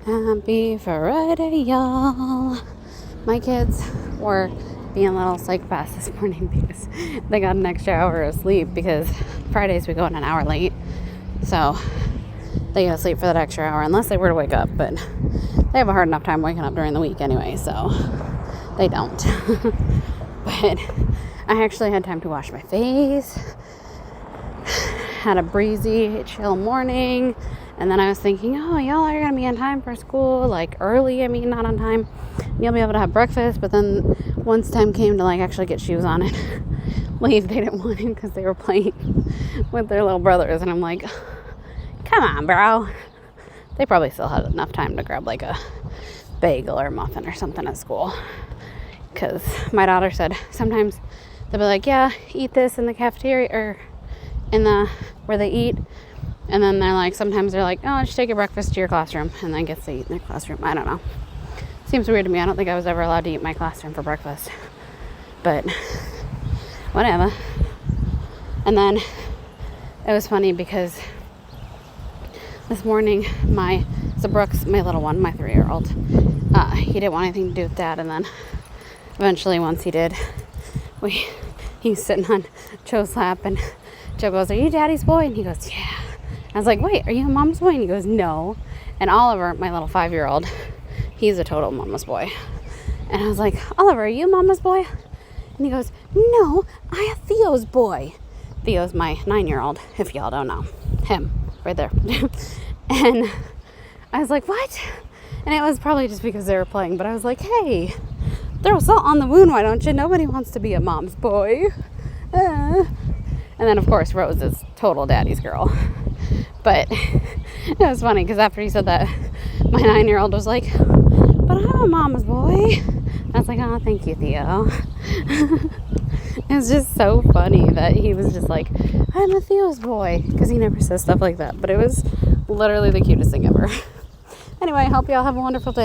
Happy Friday, y'all. My kids were being little psychopaths this morning because they got an extra hour of sleep because Fridays we go in an hour late. So they go to sleep for that extra hour unless they were to wake up. But they have a hard enough time waking up during the week anyway, so they don't. But I actually had time to wash my face. Had a breezy, chill morning. And then I was thinking, oh, y'all are going to be on time for school, like early, not on time. You'll be able to have breakfast. But then once time came to like actually get shoes on and leave, they didn't want to because they were playing with their little brothers. And I'm like, come on, bro. They probably still had enough time to grab like a bagel or a muffin or something at school. Because my daughter said sometimes they'll be like, yeah, eat this in the cafeteria or in the where they eat. And then they're like, sometimes they're like, oh, just take your breakfast to your classroom and then gets to eat in their classroom. I don't know. Seems weird to me. I don't think I was ever allowed to eat in my classroom for breakfast. But whatever. And then it was funny because this morning, Brooks, my little one, my 3-year-old, he didn't want anything to do with Dad. And then eventually, once he did, he's sitting on Joe's lap and Joe goes, are you Daddy's boy? And he goes, yeah. I was like, wait, are you a mom's boy? And he goes, no. And Oliver, my little 5-year-old, he's a total mama's boy. And I was like, Oliver, are you mama's boy? And he goes, no, I am Theo's boy. Theo's my 9-year-old, if y'all don't know. Him, right there. And I was like, what? And it was probably just because they were playing. But I was like, hey, throw salt on the wound, why don't you? Nobody wants to be a mom's boy. And then, of course, Rose is total daddy's girl. But it was funny because after he said that, my 9-year-old was like, but I'm a mama's boy. I was like, oh, thank you, Theo. It was just so funny that he was just like, I'm a Theo's boy. Because he never says stuff like that. But it was literally the cutest thing ever. Anyway, I hope y'all have a wonderful day.